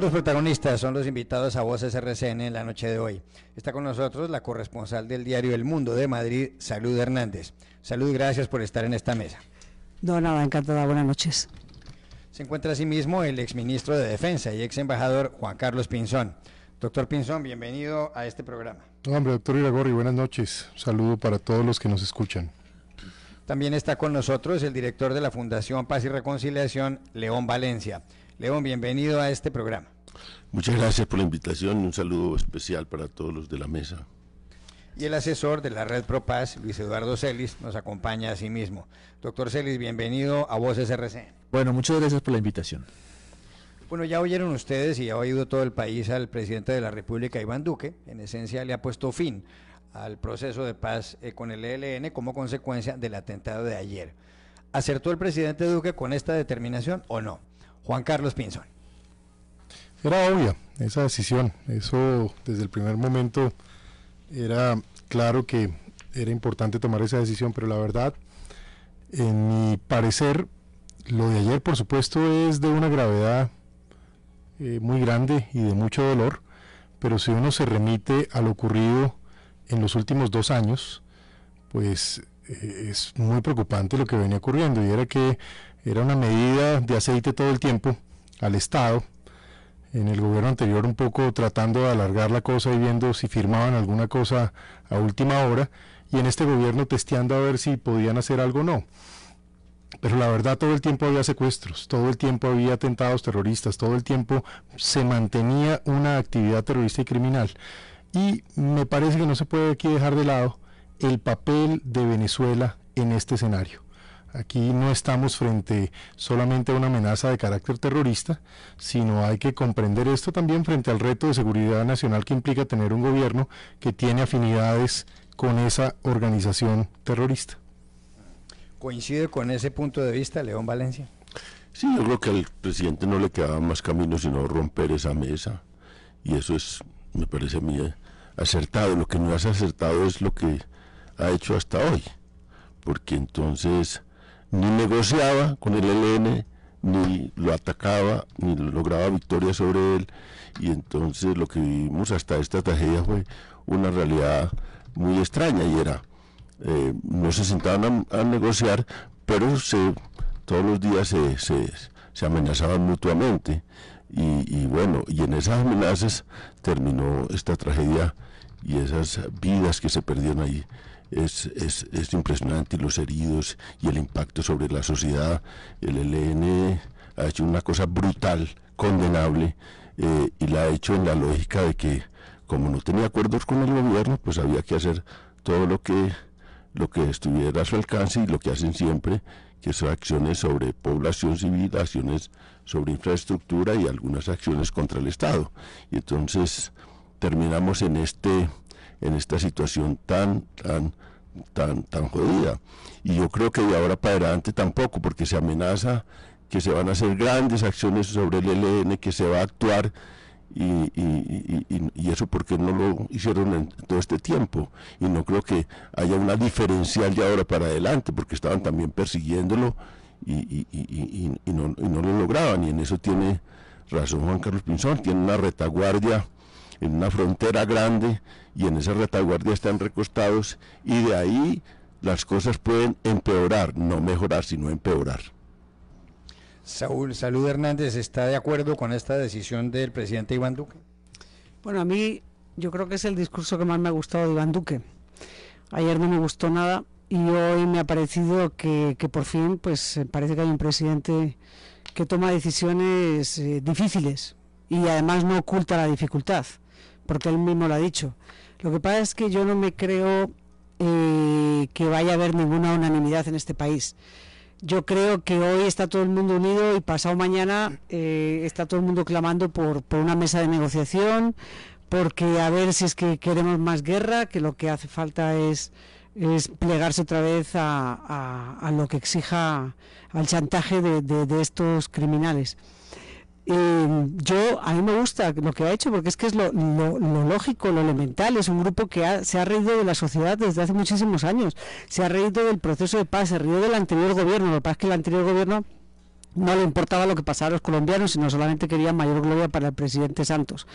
Los protagonistas son los invitados a Voces RCN en la noche de hoy. Está con nosotros la corresponsal del diario El Mundo de Madrid, Salud Hernández. Salud, gracias por estar en esta mesa. No, nada, encantada, buenas noches. Se encuentra asimismo el exministro de Defensa y ex embajador Juan Carlos Pinzón. Doctor Pinzón, bienvenido a este programa. Hombre, doctor Iragorri, buenas noches. Un saludo para todos los que nos escuchan. También está con nosotros el director de la Fundación Paz y Reconciliación, León Valencia. León, bienvenido a este programa. Muchas gracias por la invitación y un saludo especial para todos los de la mesa. Y el asesor de la Red Pro Paz, Luis Eduardo Celis, nos acompaña a sí mismo. Doctor Celis, bienvenido a Voces RCN. Bueno, muchas gracias por la invitación. Bueno, ya oyeron ustedes y ha oído todo el país al presidente de la República, Iván Duque. En esencia le ha puesto fin al proceso de paz con el ELN como consecuencia del atentado de ayer. ¿Acertó el presidente Duque con esta determinación o no? Juan Carlos Pinzón. Era obvia esa decisión, eso desde el primer momento era claro que era importante tomar esa decisión, pero la verdad, en mi parecer, lo de ayer por supuesto es de una gravedad muy grande y de mucho dolor, pero si uno se remite a lo ocurrido en los últimos 2 años, pues es muy preocupante lo que venía ocurriendo, y era que era una medida de aceite todo el tiempo al Estado, en el gobierno anterior un poco tratando de alargar la cosa y viendo si firmaban alguna cosa a última hora, y en este gobierno testeando a ver si podían hacer algo o no. Pero la verdad, todo el tiempo había secuestros, todo el tiempo había atentados terroristas, todo el tiempo se mantenía una actividad terrorista y criminal. Y me parece que no se puede aquí dejar de lado el papel de Venezuela en este escenario. Aquí no estamos frente solamente a una amenaza de carácter terrorista, sino hay que comprender esto también frente al reto de seguridad nacional que implica tener un gobierno que tiene afinidades con esa organización terrorista. ¿Coincide con ese punto de vista, León Valencia? Sí, yo creo que al presidente no le quedaba más camino sino romper esa mesa, y eso es, me parece a mí, acertado. Lo que no es acertado es lo que ha hecho hasta hoy, porque entonces ni negociaba con el ELN, ni lo atacaba, ni lograba victoria sobre él, y entonces lo que vivimos hasta esta tragedia fue una realidad muy extraña, y era, no se sentaban a negociar, pero todos los días se amenazaban mutuamente, y bueno, y en esas amenazas terminó esta tragedia, y esas vidas que se perdieron ahí. Es impresionante, y los heridos y el impacto sobre la sociedad. El ELN ha hecho una cosa brutal, condenable, y la ha hecho en la lógica de que, como no tenía acuerdos con el gobierno, pues había que hacer todo lo que estuviera a su alcance, y lo que hacen siempre, que son acciones sobre población civil, acciones sobre infraestructura y algunas acciones contra el Estado. Y entonces terminamos en esta situación tan jodida, y yo creo que de ahora para adelante tampoco, porque se amenaza que se van a hacer grandes acciones sobre el ELN, que se va a actuar, y eso porque no lo hicieron en todo este tiempo, y no creo que haya una diferencial de ahora para adelante, porque estaban también persiguiéndolo y no lo lograban, y en eso tiene razón Juan Carlos Pinzón. Tiene una retaguardia en una frontera grande, y en esa retaguardia están recostados, y de ahí las cosas pueden empeorar, no mejorar, sino empeorar. Salud Hernández, ¿está de acuerdo con esta decisión del presidente Iván Duque? Bueno, a mí yo creo que es el discurso que más me ha gustado de Iván Duque. Ayer no me gustó nada, y hoy me ha parecido que por fin pues parece que hay un presidente que toma decisiones difíciles, y además no oculta la dificultad, porque él mismo lo ha dicho. Lo que pasa es que yo no me creo que vaya a haber ninguna unanimidad en este país. Yo creo que hoy está todo el mundo unido, y pasado mañana está todo el mundo clamando por una mesa de negociación, porque a ver si es que queremos más guerra, que lo que hace falta es plegarse otra vez a lo que exija, al chantaje de estos criminales. A mí me gusta lo que ha hecho, porque es que es lo lógico, lo elemental. Es un grupo que se ha reído de la sociedad desde hace muchísimos años, se ha reído del proceso de paz, se rió del anterior gobierno. Lo que pasa es que el anterior gobierno no le importaba lo que pasara a los colombianos, sino solamente quería mayor gloria para el presidente Santos.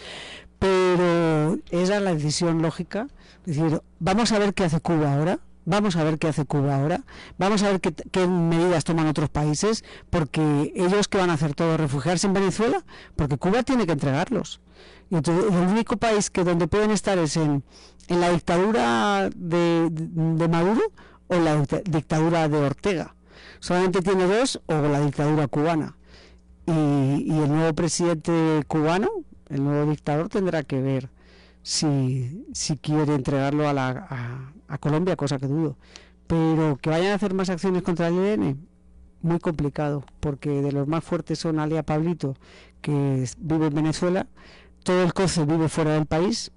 Pero esa es la decisión lógica, es decir, vamos a ver qué hace Cuba ahora, vamos a ver qué medidas toman otros países, porque ellos ¿qué van a hacer todo? ¿Refugiarse en Venezuela? Porque Cuba tiene que entregarlos. Y entonces el único país que donde pueden estar es en la dictadura de Maduro o la dictadura de Ortega. Solamente tiene dos, o la dictadura cubana. Y el nuevo presidente cubano, el nuevo dictador, tendrá que ver si quiere entregarlo a Colombia, cosa que dudo. Pero que vayan a hacer más acciones contra el ELN, muy complicado, porque de los más fuertes son Alia Pablito, que vive en Venezuela, todo el COCE vive fuera del país,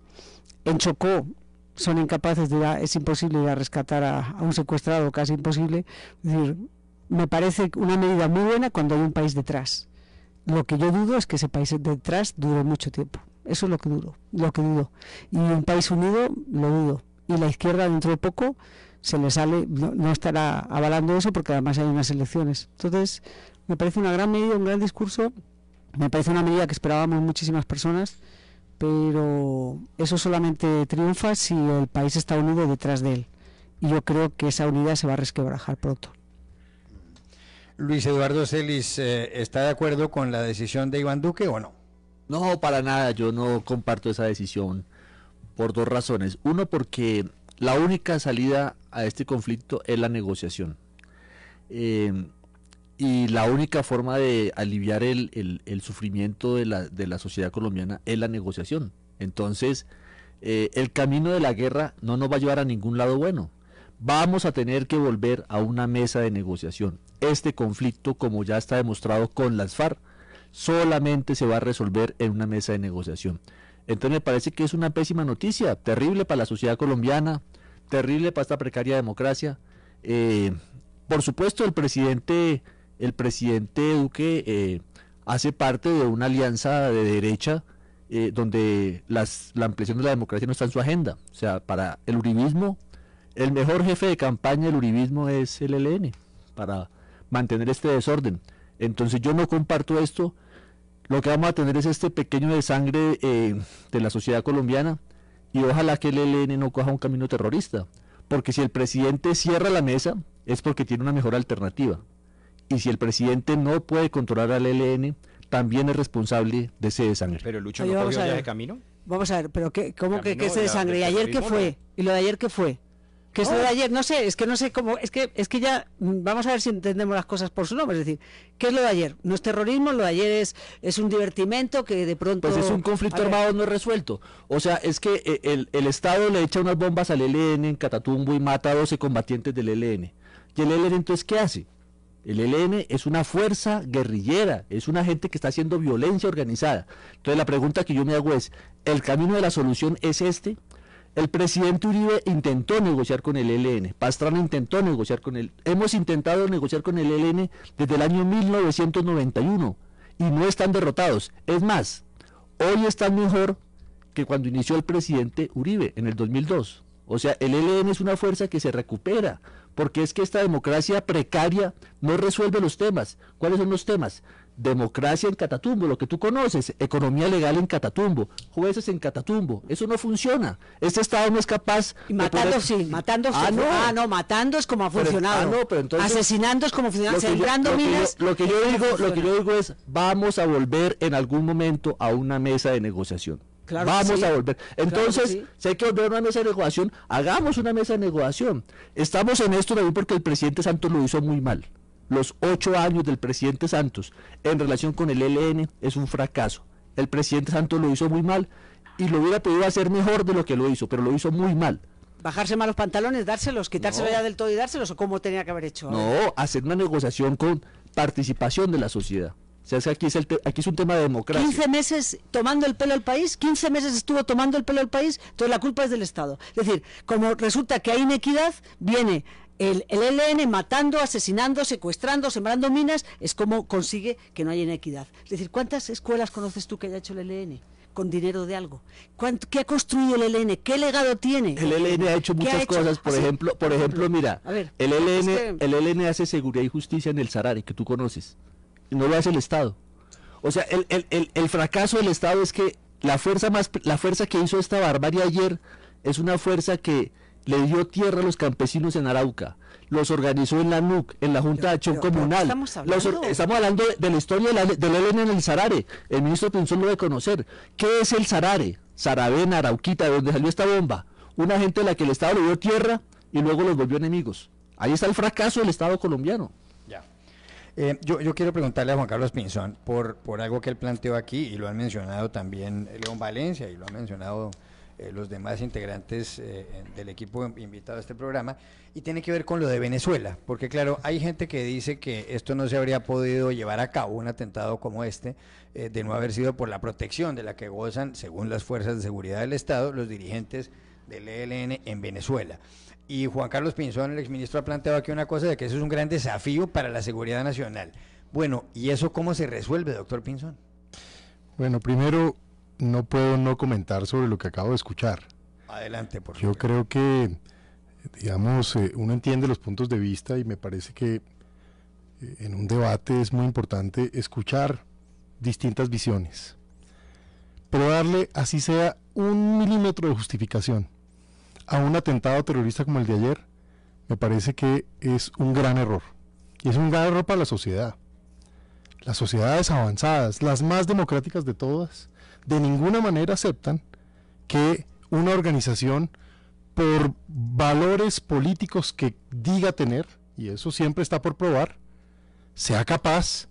en Chocó son incapaces es imposible ir a rescatar a un secuestrado, casi imposible. Es decir, me parece una medida muy buena cuando hay un país detrás. Lo que yo dudo es que ese país detrás dure mucho tiempo. Eso es lo que dudo. Y un país unido, lo dudo. Y la izquierda dentro de poco se le sale, no estará avalando eso, porque además hay unas elecciones. Entonces, me parece una gran medida, un gran discurso. Me parece una medida que esperábamos muchísimas personas, pero eso solamente triunfa si el país está unido detrás de él. Y yo creo que esa unidad se va a resquebrajar pronto. Luis Eduardo Celis, ¿está de acuerdo con la decisión de Iván Duque o no? No, para nada, yo no comparto esa decisión por dos razones. Uno, porque la única salida a este conflicto es la negociación. Y la única forma de aliviar el sufrimiento de la sociedad colombiana es la negociación. Entonces, el camino de la guerra no nos va a llevar a ningún lado bueno. Vamos a tener que volver a una mesa de negociación. Este conflicto, como ya está demostrado con las FARC, solamente se va a resolver en una mesa de negociación. Entonces me parece que es una pésima noticia, terrible para la sociedad colombiana, terrible para esta precaria democracia. Por supuesto, el presidente Duque hace parte de una alianza de derecha donde la ampliación de la democracia no está en su agenda. O sea, para el uribismo, el mejor jefe de campaña del uribismo es el ELN, para mantener este desorden. Entonces yo no comparto esto. Lo que vamos a tener es este pequeño desangre de la sociedad colombiana, y ojalá que el ELN no coja un camino terrorista, porque si el presidente cierra la mesa es porque tiene una mejor alternativa, y si el presidente no puede controlar al ELN, también es responsable de ese desangre. Pero Lucho, ¿no cogió ya de camino? Vamos a ver, pero ¿cómo que ese desangre? ¿Y ayer qué fue? ¿Y lo de ayer qué fue? ¿Qué es lo de ayer? No sé, es que no sé cómo, es que ya, vamos a ver si entendemos las cosas por su nombre, es decir, ¿qué es lo de ayer? No es terrorismo, lo de ayer es un divertimento que de pronto... Pues es un conflicto armado no resuelto, o sea, es que el Estado le echa unas bombas al ELN en Catatumbo y mata a 12 combatientes del ELN, y el ELN entonces, ¿qué hace? El ELN es una fuerza guerrillera, es una gente que está haciendo violencia organizada. Entonces la pregunta que yo me hago es, ¿el camino de la solución es este? El presidente Uribe intentó negociar con el ELN, Pastrana intentó negociar con él, hemos intentado negociar con el ELN desde el año 1991 y no están derrotados. Es más, hoy están mejor que cuando inició el presidente Uribe en el 2002. O sea, el ELN es una fuerza que se recupera, porque es que esta democracia precaria no resuelve los temas. ¿Cuáles son los temas? Democracia en Catatumbo, lo que tú conoces, economía legal en Catatumbo, jueces en Catatumbo, eso no funciona. Este Estado no es capaz... Y matando, sí, matando... matando es como ha funcionado. Pero entonces, asesinando es como ha funcionado, sembrando minas... Lo que yo digo es, vamos a volver en algún momento a una mesa de negociación. Claro, vamos a volver. Entonces, claro, si hay que volver a una mesa de negociación, hagamos una mesa de negociación. Estamos en esto también porque el presidente Santos lo hizo muy mal. Los 8 años del presidente Santos en relación con el ELN es un fracaso. El presidente Santos lo hizo muy mal y lo hubiera podido hacer mejor de lo que lo hizo, pero lo hizo muy mal. ¿Bajarse mal los pantalones, dárselos, quitárselo ya del todo y dárselos, o cómo tenía que haber hecho? No, hacer una negociación con participación de la sociedad. O sea, es que aquí es un tema de democracia. 15 meses tomando el pelo al país, 15 meses estuvo tomando el pelo al país, entonces la culpa es del Estado. Es decir, como resulta que hay inequidad, viene el ELN matando, asesinando, secuestrando, sembrando minas, es como consigue que no haya inequidad. Es decir, ¿cuántas escuelas conoces tú que haya hecho el ELN? Con dinero de algo. ¿Qué ha construido el ELN? ¿Qué legado tiene? El ELN ha hecho muchas cosas, por ejemplo, mira, el ELN hace seguridad y justicia en el Sarare, que tú conoces. y no lo hace el Estado. O sea, el fracaso del Estado es que la fuerza que hizo esta barbarie ayer es una fuerza que le dio tierra a los campesinos en Arauca, los organizó en la NUC, en la Junta de Acción Comunal. Estamos hablando de la historia del ELN en el Sarare. El ministro Pinzón lo debe conocer. ¿Qué es el Sarare? Saravena, Arauquita, de donde salió esta bomba. Una gente a la que el Estado le dio tierra y luego los volvió enemigos. Ahí está el fracaso del Estado colombiano. Ya. Yo quiero preguntarle a Juan Carlos Pinzón por algo que él planteó aquí, y lo han mencionado también León Valencia, y lo han mencionado los demás integrantes del equipo invitado a este programa, y tiene que ver con lo de Venezuela, porque claro, hay gente que dice que esto no se habría podido llevar a cabo, un atentado como este, de no haber sido por la protección de la que gozan, según las fuerzas de seguridad del Estado, los dirigentes del ELN en Venezuela. Y Juan Carlos Pinzón, el exministro, ha planteado aquí una cosa de que eso es un gran desafío para la seguridad nacional. Bueno, ¿y eso cómo se resuelve, doctor Pinzón? Bueno, primero, no puedo no comentar sobre lo que acabo de escuchar. Adelante, por favor. Yo creo que, digamos, uno entiende los puntos de vista, y me parece que en un debate es muy importante escuchar distintas visiones, pero darle, así sea, 1 milímetro de justificación a un atentado terrorista como el de ayer, me parece que es un gran error. Y es un gran error para la sociedad. Las sociedades avanzadas, las más democráticas de todas, de ninguna manera aceptan que una organización, por valores políticos que diga tener, y eso siempre está por probar, sea capaz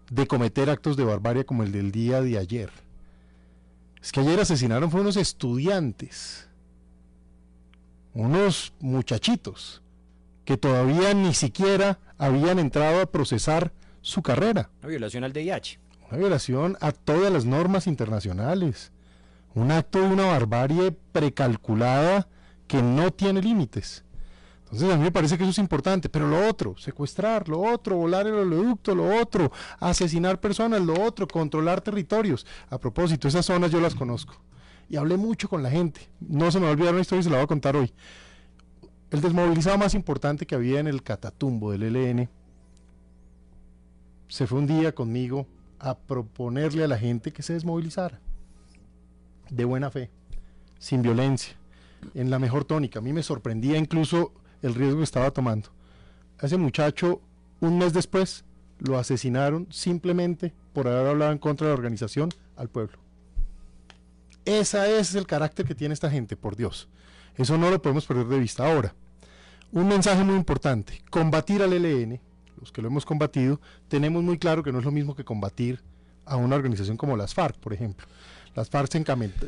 de cometer actos de barbarie como el del día de ayer. Es que ayer asesinaron fue unos estudiantes, unos muchachitos que todavía ni siquiera habían entrado a procesar su carrera. Una violación al DIH. Una violación a todas las normas internacionales. Un acto de una barbarie precalculada que no tiene límites. Entonces a mí me parece que eso es importante, pero lo otro, secuestrar, lo otro, volar el oleoducto, lo otro, asesinar personas, lo otro, controlar territorios. A propósito, esas zonas yo las conozco. Y hablé mucho con la gente. No se me va a olvidar una historia y se la voy a contar hoy. El desmovilizado más importante que había en el Catatumbo del ELN se fue un día conmigo a proponerle a la gente que se desmovilizara. De buena fe, sin violencia, en la mejor tónica. A mí me sorprendía incluso el riesgo que estaba tomando. A ese muchacho, un mes después, lo asesinaron simplemente por haber hablado en contra de la organización al pueblo. Ese es el carácter que tiene esta gente, por Dios. Eso no lo podemos perder de vista. Ahora, un mensaje muy importante: combatir al ELN, los que lo hemos combatido, tenemos muy claro que no es lo mismo que combatir a una organización como las FARC, por ejemplo. Las FARC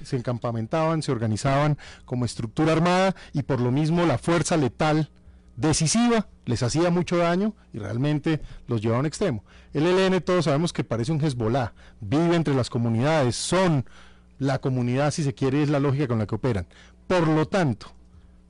se encampamentaban, se organizaban como estructura armada, y por lo mismo la fuerza letal decisiva les hacía mucho daño y realmente los llevaba a un extremo. El ELN, todos sabemos que parece un Hezbollah, vive entre las comunidades, son la comunidad, si se quiere, es la lógica con la que operan. Por lo tanto,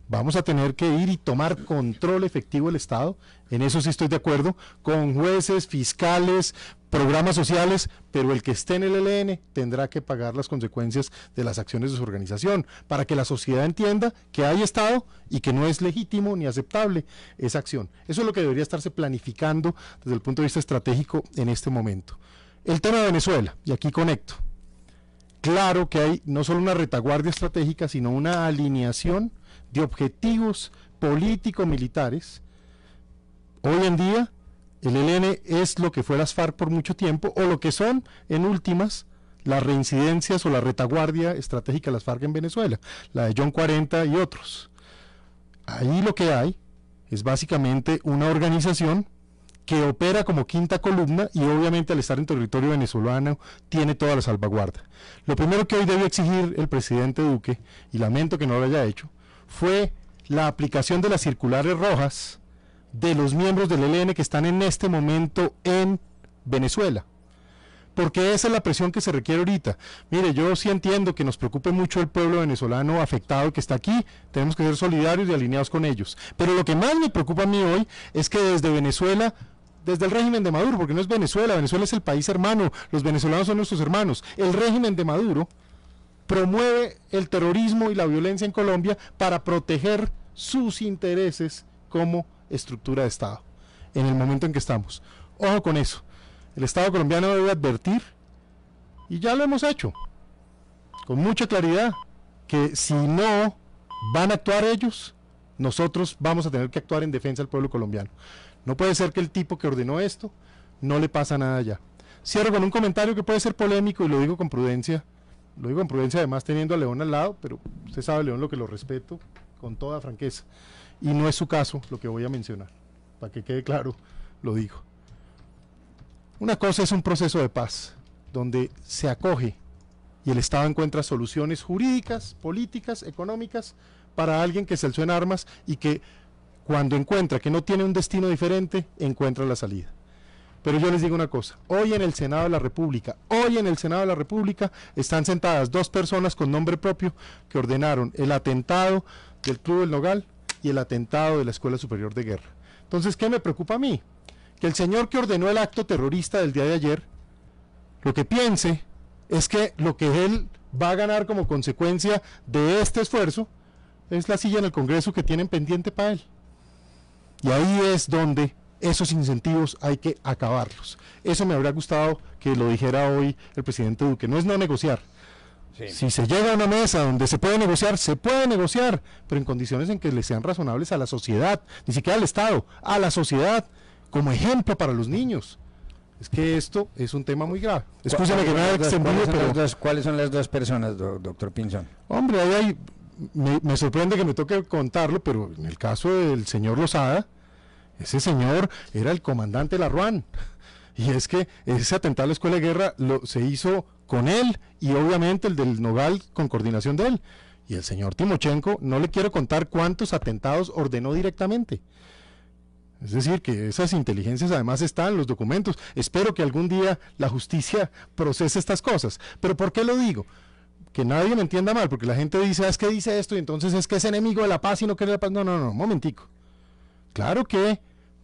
vamos a tener que ir y tomar control efectivo del Estado, en eso sí estoy de acuerdo, con jueces, fiscales, programas sociales, pero el que esté en el ELN tendrá que pagar las consecuencias de las acciones de su organización, para que la sociedad entienda que hay Estado y que no es legítimo ni aceptable esa acción. Eso es lo que debería estarse planificando desde el punto de vista estratégico en este momento. El tema de Venezuela, y aquí conecto. Claro que hay no solo una retaguardia estratégica, sino una alineación de objetivos político-militares. Hoy en día, el ELN es lo que fue las FARC por mucho tiempo, o lo que son, en últimas, las reincidencias o la retaguardia estratégica de las FARC en Venezuela, la de John 40 y otros. Ahí lo que hay es básicamente una organización que opera como quinta columna, y obviamente al estar en territorio venezolano tiene toda la salvaguarda. Lo primero que hoy debe exigir el presidente Duque, y lamento que no lo haya hecho, fue la aplicación de las circulares rojas de los miembros del ELN que están en este momento en Venezuela, porque esa es la presión que se requiere ahorita. Mire, yo sí entiendo que nos preocupe mucho el pueblo venezolano afectado que está aquí, tenemos que ser solidarios y alineados con ellos, pero lo que más me preocupa a mí hoy es que desde Venezuela, desde el régimen de Maduro, porque no es Venezuela, Venezuela es el país hermano, los venezolanos son nuestros hermanos, el régimen de Maduro promueve el terrorismo y la violencia en Colombia para proteger sus intereses como estructura de Estado, en el momento en que estamos. Ojo con eso. El Estado colombiano debe advertir, y ya lo hemos hecho, con mucha claridad, que si no van a actuar ellos, nosotros vamos a tener que actuar en defensa del pueblo colombiano. No puede ser que el tipo que ordenó esto no le pasa nada ya. Cierro con un comentario que puede ser polémico y lo digo con prudencia. Lo digo con prudencia, además teniendo a León al lado, pero usted sabe, León, lo que lo respeto con toda franqueza. Y no es su caso lo que voy a mencionar. Para que quede claro, lo digo. Una cosa es un proceso de paz, donde se acoge y el Estado encuentra soluciones jurídicas, políticas, económicas, para alguien que se alzó en armas y que cuando encuentra que no tiene un destino diferente, encuentra la salida. Pero yo les digo una cosa, hoy en el Senado de la República, están sentadas 2 personas con nombre propio que ordenaron el atentado del Club del Nogal y el atentado de la Escuela Superior de Guerra. Entonces, ¿qué me preocupa a mí? Que el señor que ordenó el acto terrorista del día de ayer, lo que piense es que lo que él va a ganar como consecuencia de este esfuerzo es la silla en el Congreso que tienen pendiente para él. Y ahí es donde esos incentivos hay que acabarlos. Eso me habría gustado que lo dijera hoy el presidente Duque. No es no negociar. Sí. Si se llega a una mesa donde se puede negociar, pero en condiciones en que le sean razonables a la sociedad, ni siquiera al Estado, a la sociedad, como ejemplo para los niños. Es que esto es un tema muy grave. Escúchame que me haya extendido, pero... ¿Cuáles son las 2 personas, doctor Pinzón? Hombre, ahí me sorprende que me toque contarlo, pero en el caso del señor Lozada, ese señor era el comandante Larruán. Y es que ese atentado a la Escuela de Guerra se hizo con él y obviamente el del Nogal con coordinación de él. Y el señor Timochenko, no le quiero contar cuántos atentados ordenó directamente. Es decir, que esas inteligencias además están en los documentos. Espero que algún día la justicia procese estas cosas. ¿Pero por qué lo digo? Que nadie me entienda mal, porque la gente dice, es que dice esto y entonces es que es enemigo de la paz y no quiere la paz. No, momentico. Claro que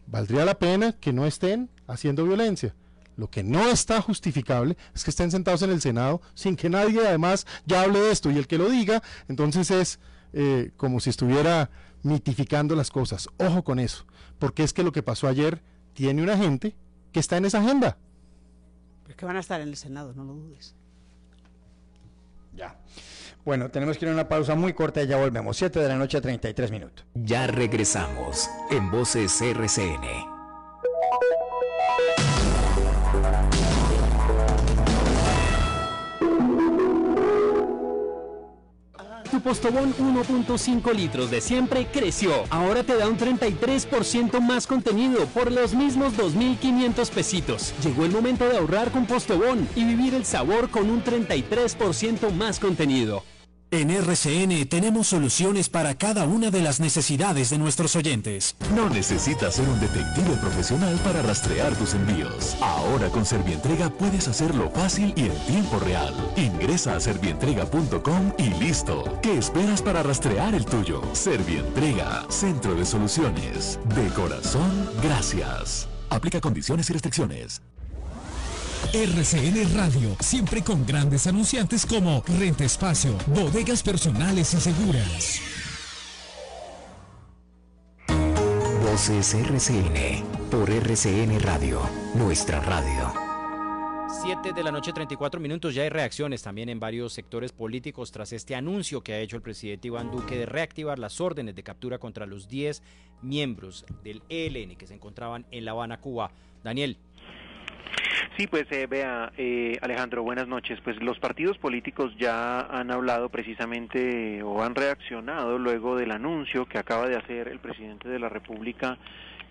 valdría la pena que no estén haciendo violencia. Lo que no está justificable es que estén sentados en el Senado sin que nadie además ya hable de esto. Y el que lo diga, entonces es como si estuviera mitificando las cosas. Ojo con eso, porque es que lo que pasó ayer tiene una gente que está en esa agenda. Pero es que van a estar en el Senado, no lo dudes. Ya. Bueno, tenemos que ir a una pausa muy corta y ya volvemos. 7:33 p.m. Ya regresamos en Voces RCN. Tu Postobón 1.5 litros de siempre creció. Ahora te da un 33% más contenido por los mismos 2.500 pesitos. Llegó el momento de ahorrar con Postobón y vivir el sabor con un 33% más contenido. En RCN tenemos soluciones para cada una de las necesidades de nuestros oyentes. No necesitas ser un detective profesional para rastrear tus envíos. Ahora con Servientrega puedes hacerlo fácil y en tiempo real. Ingresa a servientrega.com y listo. ¿Qué esperas para rastrear el tuyo? Servientrega, Centro de Soluciones. De corazón, gracias. Aplica condiciones y restricciones. RCN Radio, siempre con grandes anunciantes como Renta Espacio, Bodegas Personales y Seguras. Voces RCN, por RCN Radio, nuestra radio. 7:34 p.m, ya hay reacciones también en varios sectores políticos tras este anuncio que ha hecho el presidente Iván Duque de reactivar las órdenes de captura contra los 10 miembros del ELN que se encontraban en La Habana, Cuba. Daniel. Sí, pues vea, Alejandro, buenas noches. Pues los partidos políticos ya han hablado precisamente o han reaccionado luego del anuncio que acaba de hacer el presidente de la República,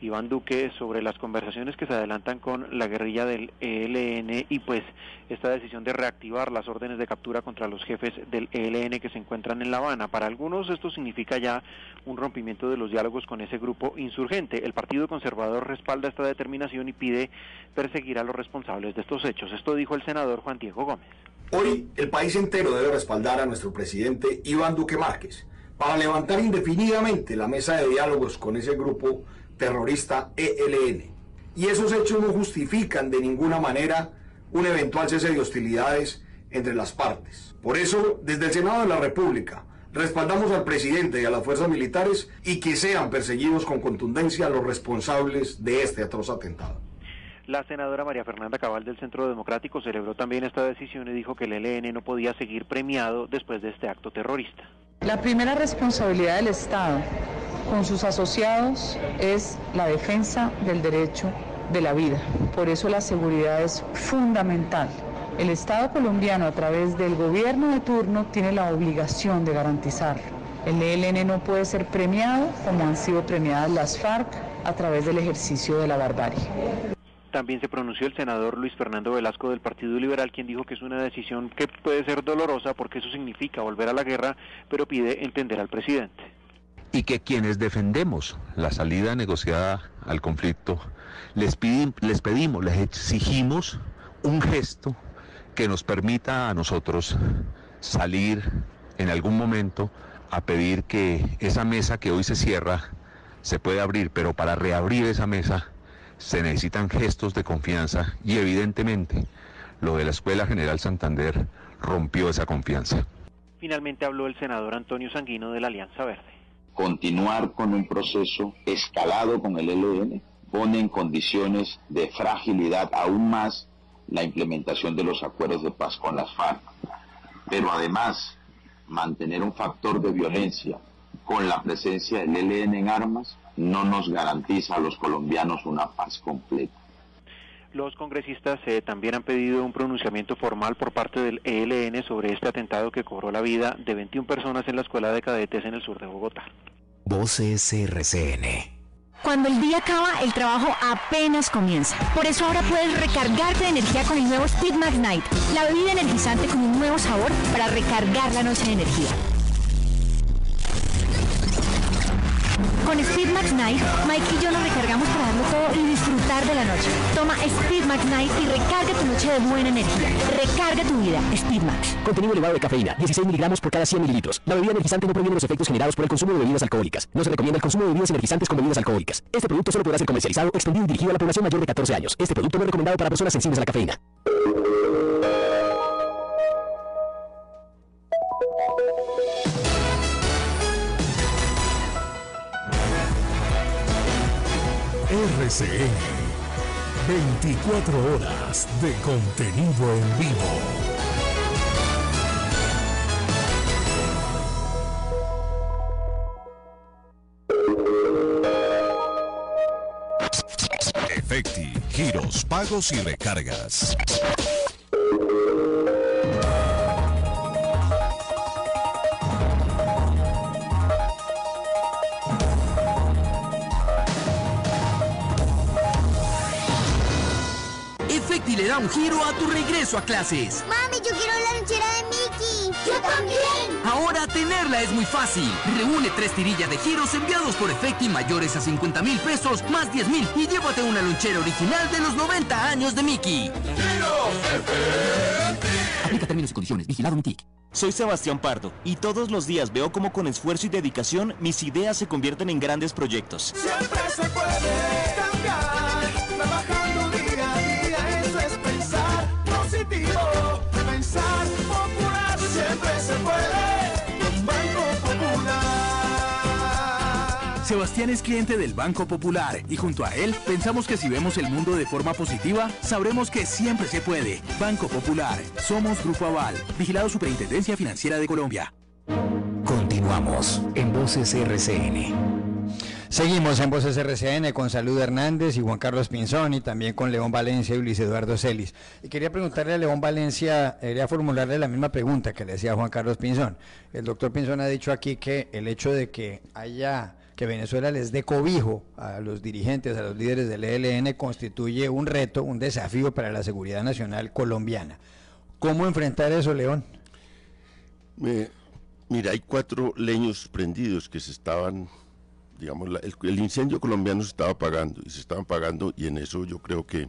Iván Duque, sobre las conversaciones que se adelantan con la guerrilla del ELN y pues esta decisión de reactivar las órdenes de captura contra los jefes del ELN que se encuentran en La Habana. Para algunos esto significa ya un rompimiento de los diálogos con ese grupo insurgente. El Partido Conservador respalda esta determinación y pide perseguir a los responsables de estos hechos. Esto dijo el senador Juan Diego Gómez. Hoy el país entero debe respaldar a nuestro presidente Iván Duque Márquez para levantar indefinidamente la mesa de diálogos con ese grupo terrorista ELN. Y esos hechos no justifican de ninguna manera un eventual cese de hostilidades entre las partes. Por eso, desde el Senado de la República, respaldamos al presidente y a las fuerzas militares y que sean perseguidos con contundencia los responsables de este atroz atentado. La senadora María Fernanda Cabal del Centro Democrático celebró también esta decisión y dijo que el ELN no podía seguir premiado después de este acto terrorista. La primera responsabilidad del Estado con sus asociados es la defensa del derecho de la vida. Por eso la seguridad es fundamental. El Estado colombiano, a través del gobierno de turno, tiene la obligación de garantizarlo. El ELN no puede ser premiado como han sido premiadas las FARC a través del ejercicio de la barbarie. También se pronunció el senador Luis Fernando Velasco del Partido Liberal, quien dijo que es una decisión que puede ser dolorosa porque eso significa volver a la guerra, pero pide entender al presidente. Y que quienes defendemos la salida negociada al conflicto, les pedimos, les exigimos un gesto que nos permita a nosotros salir en algún momento a pedir que esa mesa que hoy se cierra se puede abrir, pero para reabrir esa mesa se necesitan gestos de confianza y evidentemente lo de la Escuela General Santander rompió esa confianza. Finalmente habló el senador Antonio Sanguino de la Alianza Verde. Continuar con un proceso escalado con el ELN pone en condiciones de fragilidad aún más la implementación de los acuerdos de paz con las FARC. Pero además, mantener un factor de violencia con la presencia del ELN en armas no nos garantiza a los colombianos una paz completa. Los congresistas también han pedido un pronunciamiento formal por parte del ELN sobre este atentado que cobró la vida de 21 personas en la escuela de cadetes en el sur de Bogotá. Voces RCN. Cuando el día acaba, el trabajo apenas comienza. Por eso ahora puedes recargarte de energía con el nuevo Speed Max Night, la bebida energizante con un nuevo sabor para recargar la noche de energía. Con Speed Max Night, Mike y yo nos recargamos para darlo todo y disfrutar de la noche. Toma Speed Max Night y recarga tu noche de buena energía. Recarga tu vida. Speed Max. Contenido elevado de cafeína, 16 miligramos por cada 100 mililitros. La bebida energizante no proviene de los efectos generados por el consumo de bebidas alcohólicas. No se recomienda el consumo de bebidas energizantes con bebidas alcohólicas. Este producto solo podrá ser comercializado, extendido y dirigido a la población mayor de 14 años. Este producto no es recomendado para personas sensibles a la cafeína. RCN, 24 horas de contenido en vivo. Efecti, giros, pagos y recargas. Efecti le da un giro a tu regreso a clases. Mami, yo quiero la lonchera de Mickey. Yo también. Ahora tenerla es muy fácil. Reúne 3 tirillas de giros enviados por Efecti mayores a 50,000 pesos más 10,000 y llévate una lonchera original de los 90 años de Mickey. Aplica términos y condiciones. Vigilado MITIC. Soy Sebastián Pardo y todos los días veo cómo con esfuerzo y dedicación mis ideas se convierten en grandes proyectos. Siempre se puede cambiar, trabajando día a día, eso es pensar positivo, pensar popular, siempre se puede con Banco Popular. Sebastián es cliente del Banco Popular y junto a él pensamos que si vemos el mundo de forma positiva, sabremos que siempre se puede. Banco Popular, somos Grupo Aval, vigilado Superintendencia Financiera de Colombia. Continuamos en Voces RCN. Seguimos en Voces RCN con Salud Hernández y Juan Carlos Pinzón y también con León Valencia y Luis Eduardo Celis. Y quería preguntarle a León Valencia, quería formularle la misma pregunta que le decía Juan Carlos Pinzón. El doctor Pinzón ha dicho aquí que el hecho de que Venezuela les dé cobijo a los dirigentes, a los líderes del ELN, constituye un reto, un desafío para la seguridad nacional colombiana. ¿Cómo enfrentar eso, León? Mira, hay 4 leños prendidos que se estaban, digamos, el incendio colombiano se estaba apagando y se estaban apagando, y en eso yo creo que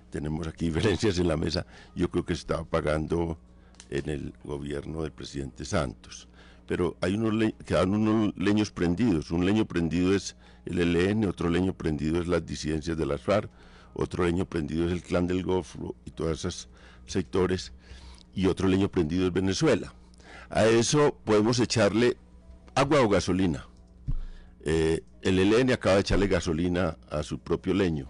tenemos aquí diferencias en la mesa. Yo creo que se estaba apagando en el gobierno del presidente Santos. Pero hay quedan unos leños prendidos. Un leño prendido es el ELN, otro leño prendido es las disidencias de las FARC, otro leño prendido es el Clan del Golfo y todos esos sectores, y otro leño prendido es Venezuela. A eso podemos echarle agua o gasolina. El ELN acaba de echarle gasolina a su propio leño,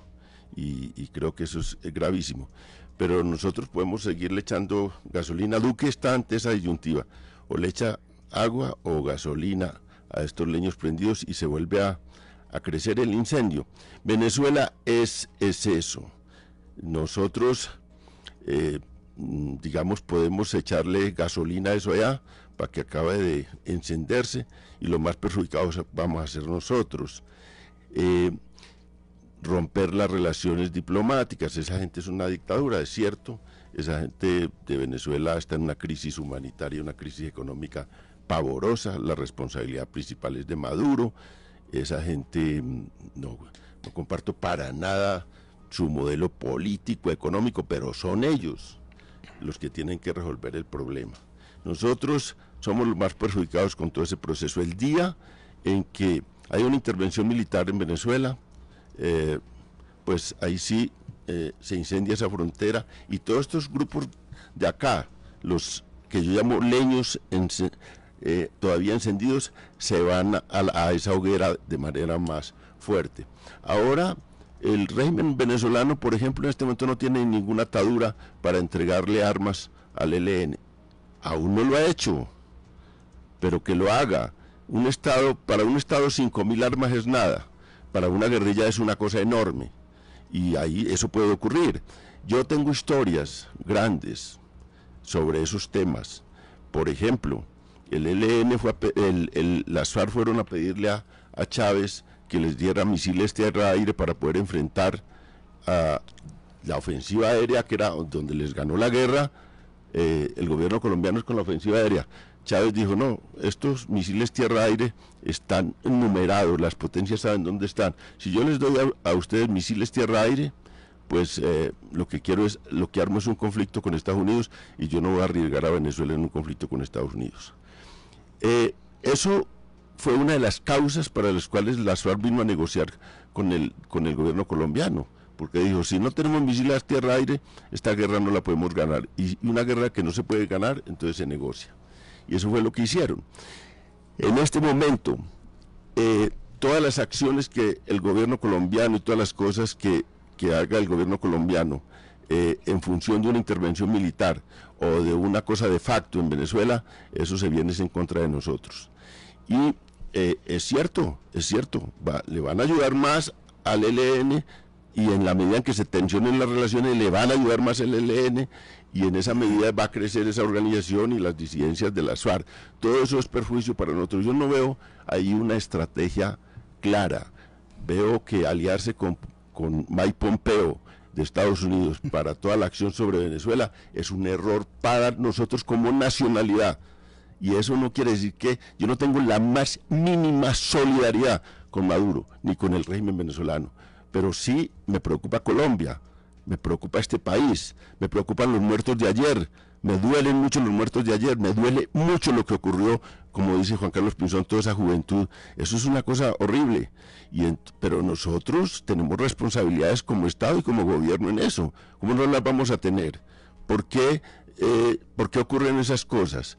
y creo que eso es gravísimo. Pero nosotros podemos seguirle echando gasolina. Duque está ante esa disyuntiva, o le echa agua o gasolina a estos leños prendidos y se vuelve a crecer el incendio. Venezuela es eso. Nosotros, digamos, podemos echarle gasolina a eso allá para que acabe de encenderse, y los más perjudicados vamos a ser nosotros. Romper las relaciones diplomáticas, esa gente es una dictadura, es cierto, esa gente de Venezuela está en una crisis humanitaria, una crisis económica pavorosa, la responsabilidad principal es de Maduro, esa gente no comparto para nada su modelo político, económico, pero son ellos los que tienen que resolver el problema. Nosotros somos los más perjudicados con todo ese proceso. El día en que hay una intervención militar en Venezuela, pues ahí sí se incendia esa frontera, y todos estos grupos de acá, los que yo llamo leños todavía encendidos, se van a esa hoguera de manera más fuerte. Ahora el régimen venezolano, por ejemplo, en este momento no tiene ninguna atadura para entregarle armas al ELN. Aún no lo ha hecho, pero que lo haga. Para un Estado 5.000 armas es nada, para una guerrilla es una cosa enorme, y ahí eso puede ocurrir. Yo tengo historias grandes sobre esos temas. Por ejemplo, el ELN las FARC fueron a pedirle a Chávez que les diera misiles tierra-aire para poder enfrentar a la ofensiva aérea, que era donde les ganó la guerra el gobierno colombiano, es con la ofensiva aérea. Chávez dijo, no, estos misiles tierra-aire están numerados, las potencias saben dónde están. Si yo les doy a ustedes misiles tierra-aire, pues lo que armo es un conflicto con Estados Unidos, y yo no voy a arriesgar a Venezuela en un conflicto con Estados Unidos. Eso fue una de las causas para las cuales la FARC vino a negociar con el gobierno colombiano, porque dijo, si no tenemos misiles tierra-aire, esta guerra no la podemos ganar, y una guerra que no se puede ganar, entonces se negocia. Y eso fue lo que hicieron. En este momento, todas las acciones que el gobierno colombiano y todas las cosas que haga el gobierno colombiano en función de una intervención militar o de una cosa de facto en Venezuela, eso se viene en contra de nosotros. Y es cierto, le van a ayudar más al ELN, y en la medida en que se tensionen las relaciones le van a ayudar más el ELN, y en esa medida va a crecer esa organización y las disidencias de las FARC. Todo eso es perjuicio para nosotros. Yo no veo ahí una estrategia clara. Veo que aliarse con Mike Pompeo de Estados Unidos para toda la acción sobre Venezuela es un error para nosotros como nacionalidad. Y eso no quiere decir que yo no tengo la más mínima solidaridad con Maduro ni con el régimen venezolano, pero sí me preocupa Colombia, me preocupa este país, me preocupan los muertos de ayer, me duelen mucho los muertos de ayer, me duele mucho lo que ocurrió, como dice Juan Carlos Pinzón, toda esa juventud. Eso es una cosa horrible, pero nosotros tenemos responsabilidades como Estado y como gobierno en eso. ¿Cómo no las vamos a tener? ¿Por qué ocurren esas cosas?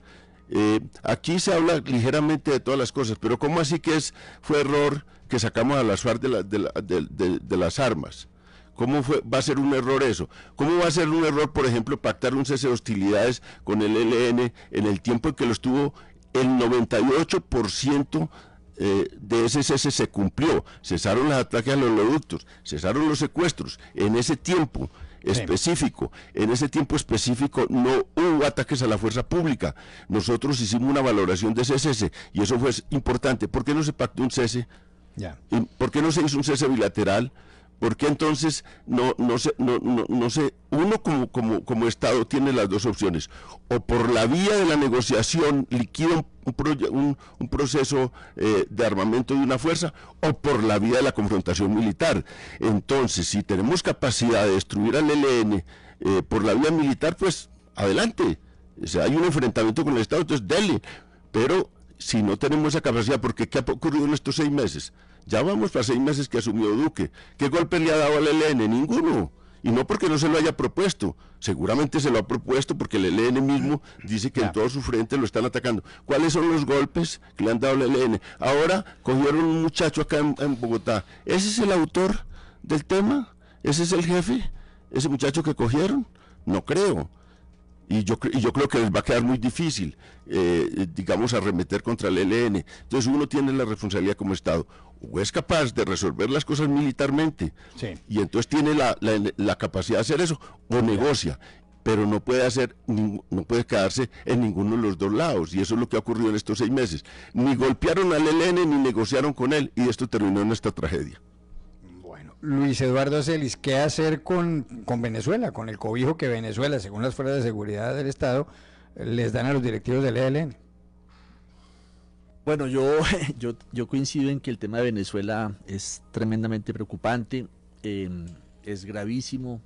Aquí se habla ligeramente de todas las cosas, pero ¿cómo así que fue error que sacamos a las FARC de las armas? ¿Cómo va a ser un error eso? ¿Cómo va a ser un error, por ejemplo, pactar un cese de hostilidades con el ELN en el tiempo en que lo estuvo? El 98% de ese cese se cumplió. Cesaron los ataques a los oleoductos, cesaron los secuestros. En ese tiempo específico, en ese tiempo específico no hubo ataques a la fuerza pública. Nosotros hicimos una valoración de ese cese y eso fue importante. ¿Por qué no se pactó un cese? ¿Por qué no se hizo un cese bilateral? ¿Por qué entonces no se uno como Estado tiene las dos opciones? O por la vía de la negociación liquida un proceso de armamento de una fuerza, o por la vía de la confrontación militar. Entonces, si tenemos capacidad de destruir al ELN por la vía militar, pues adelante. O sea, hay un enfrentamiento con el Estado, entonces dele. Pero si no tenemos esa capacidad, porque ¿qué ha ocurrido en estos 6 meses? Ya vamos para 6 meses que asumió Duque. ¿Qué golpe le ha dado al ELN? Ninguno. Y no porque no se lo haya propuesto. Seguramente se lo ha propuesto porque el ELN mismo dice que en todo su frente lo están atacando. ¿Cuáles son los golpes que le han dado al ELN? Ahora cogieron un muchacho acá en Bogotá. ¿Ese es el autor del tema? ¿Ese es el jefe? ¿Ese muchacho que cogieron? No creo. Y yo creo que les va a quedar muy difícil, digamos, arremeter contra el ELN. Entonces uno tiene la responsabilidad como Estado, o es capaz de resolver las cosas militarmente, sí, y entonces tiene la capacidad de hacer eso, o negocia, pero no puede quedarse en ninguno de los dos lados, y eso es lo que ha ocurrido en estos 6 meses. Ni golpearon al ELN, ni negociaron con él, y esto terminó en esta tragedia. Luis Eduardo Celis, ¿qué hacer con Venezuela, con el cobijo que Venezuela, según las fuerzas de seguridad del Estado, les dan a los directivos del ELN? Bueno, yo coincido en que el tema de Venezuela es tremendamente preocupante, es gravísimo,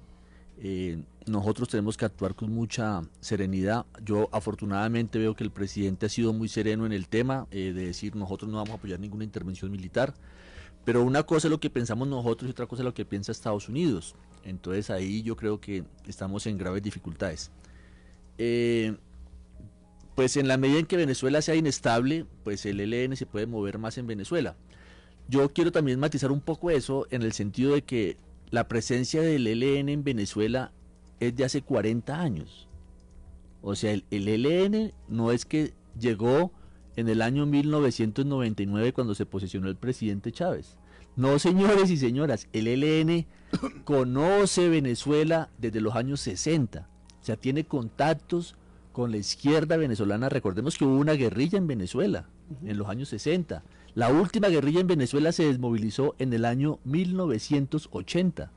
nosotros tenemos que actuar con mucha serenidad. Yo afortunadamente veo que el presidente ha sido muy sereno en el tema, de decir nosotros no vamos a apoyar ninguna intervención militar. Pero una cosa es lo que pensamos nosotros y otra cosa es lo que piensa Estados Unidos. Entonces ahí yo creo que estamos en graves dificultades. Pues en la medida en que Venezuela sea inestable, pues el ELN se puede mover más en Venezuela. Yo quiero también matizar un poco eso en el sentido de que la presencia del ELN en Venezuela es de hace 40 años. O sea, el ELN no es que llegó en el año 1999 cuando se posesionó el presidente Chávez. No, señores y señoras, el ELN conoce Venezuela desde los años 60, o sea, tiene contactos con la izquierda venezolana. Recordemos que hubo una guerrilla en Venezuela en los años 60. La última guerrilla en Venezuela se desmovilizó en el año 1980,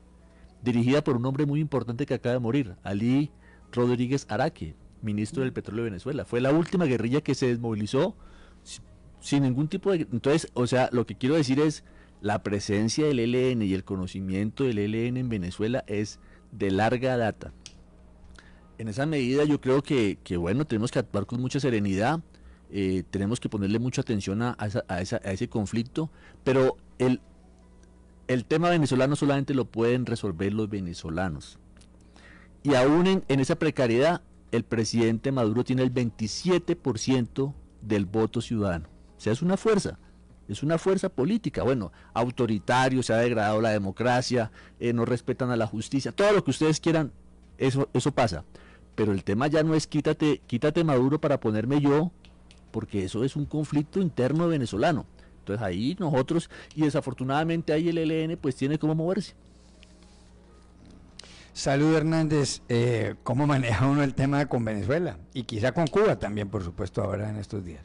dirigida por un hombre muy importante que acaba de morir, Ali Rodríguez Araque, ministro del Petróleo de Venezuela. Fue la última guerrilla que se desmovilizó sin ningún tipo de... Entonces, o sea, lo que quiero decir es, la presencia del ELN y el conocimiento del ELN en Venezuela es de larga data. En esa medida yo creo que bueno, tenemos que actuar con mucha serenidad, tenemos que ponerle mucha atención a ese conflicto, pero el tema venezolano solamente lo pueden resolver los venezolanos. Y aún en esa precariedad, el presidente Maduro tiene el 27% del voto ciudadano. O sea, es una fuerza política. Bueno, autoritario, se ha degradado la democracia, no respetan a la justicia, todo lo que ustedes quieran, eso pasa. Pero el tema ya no es quítate Maduro para ponerme yo, porque eso es un conflicto interno venezolano. Entonces ahí nosotros, y desafortunadamente ahí el ELN pues tiene cómo moverse. Salud Hernández, ¿cómo maneja uno el tema con Venezuela? Y quizá con Cuba también, por supuesto, ahora en estos días.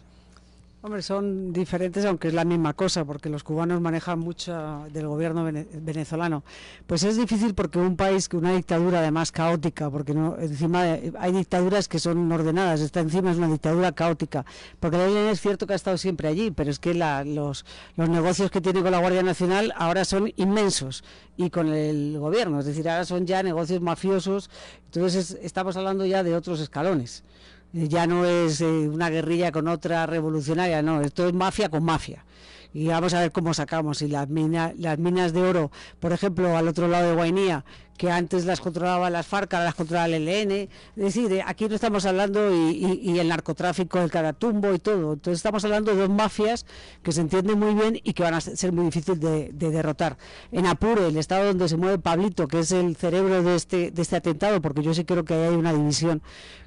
Hombre, son diferentes, aunque es la misma cosa, porque los cubanos manejan mucho del gobierno venezolano. Pues es difícil porque un país, una dictadura además caótica, porque no, encima hay dictaduras que son ordenadas, esta encima es una dictadura caótica, porque la ELN es cierto que ha estado siempre allí, pero es que los negocios que tiene con la Guardia Nacional ahora son inmensos, y con el gobierno, es decir, ahora son ya negocios mafiosos, entonces estamos hablando ya de otros escalones. Ya no es una guerrilla con otra revolucionaria, no, esto es mafia con mafia. Y vamos a ver cómo sacamos. Y las minas de oro, por ejemplo, al otro lado de Guainía, que antes las controlaba las FARC, ahora las controla el ELN. Es decir, aquí no estamos hablando y el narcotráfico, el Caratumbo y todo. Entonces estamos hablando de dos mafias que se entienden muy bien y que van a ser muy difíciles de derrotar. En Apure, el estado donde se mueve Pablito, que es el cerebro de este atentado, porque yo sí creo que hay una división,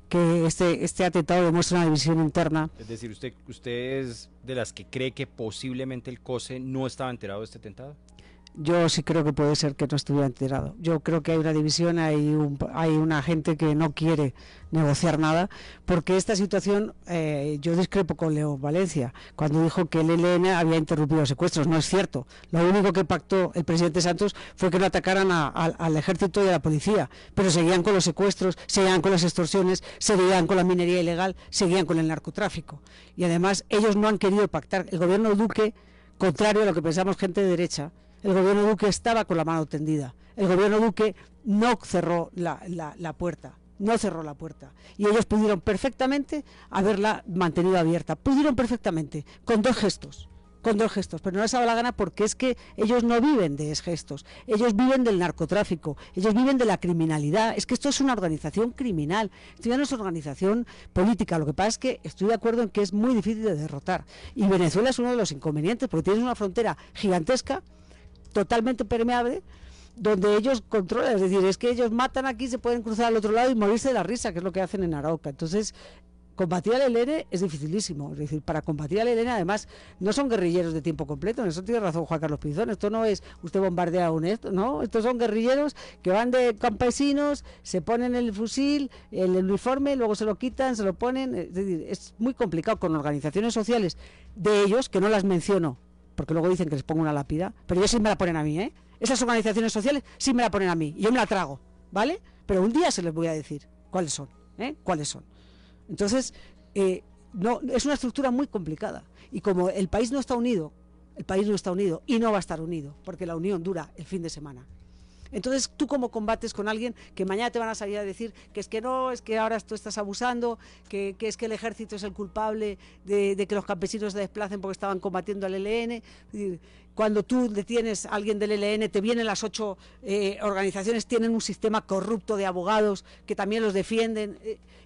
que este atentado demuestra una división interna. Es decir, ¿usted es de las que cree que posiblemente el COSE no estaba enterado de este atentado? Yo sí creo que puede ser que no estuviera enterado. Yo creo que hay una división, hay una gente que no quiere negociar nada, porque esta situación, yo discrepo con Leo Valencia, cuando dijo que el ELN había interrumpido los secuestros. No es cierto. Lo único que pactó el presidente Santos fue que no atacaran al ejército y a la policía, pero seguían con los secuestros, seguían con las extorsiones, seguían con la minería ilegal, seguían con el narcotráfico. Y además ellos no han querido pactar. El gobierno Duque, contrario a lo que pensamos gente de derecha, el gobierno Duque estaba con la mano tendida. El gobierno Duque no cerró la puerta. No cerró la puerta. Y ellos pudieron perfectamente haberla mantenido abierta. Pudieron perfectamente, con dos gestos, pero no les ha dado la gana porque es que ellos no viven de gestos. Ellos viven del narcotráfico, ellos viven de la criminalidad. Es que esto es una organización criminal, esto ya no es una organización política. Lo que pasa es que estoy de acuerdo en que es muy difícil de derrotar. Y Venezuela es uno de los inconvenientes porque tienes una frontera gigantesca, totalmente permeable, donde ellos controlan, es decir, es que ellos matan aquí, se pueden cruzar al otro lado y morirse de la risa, que es lo que hacen en Arauca. Entonces, combatir al ELN es dificilísimo, es decir, para combatir al ELN además no son guerrilleros de tiempo completo, en eso tiene razón Juan Carlos Pinzón, esto no es usted bombardea un esto, no, estos son guerrilleros que van de campesinos, se ponen el fusil, el uniforme, luego se lo quitan, se lo ponen, es decir, es muy complicado con organizaciones sociales de ellos, que no las menciono, porque luego dicen que les pongo una lápida, pero ellos sí me la ponen a mí, esas organizaciones sociales sí me la ponen a mí, y yo me la trago, ¿vale? Pero un día se les voy a decir cuáles son, cuáles son. Entonces, no, es una estructura muy complicada. Y como el país no está unido y no va a estar unido, porque la unión dura el fin de semana. Entonces, ¿tú cómo combates con alguien que mañana te van a salir a decir que es que no, es que ahora tú estás abusando, que es que el ejército es el culpable de que los campesinos se desplacen porque estaban combatiendo al ELN? Cuando tú detienes a alguien del ELN, te vienen las 8 organizaciones, tienen un sistema corrupto de abogados que también los defienden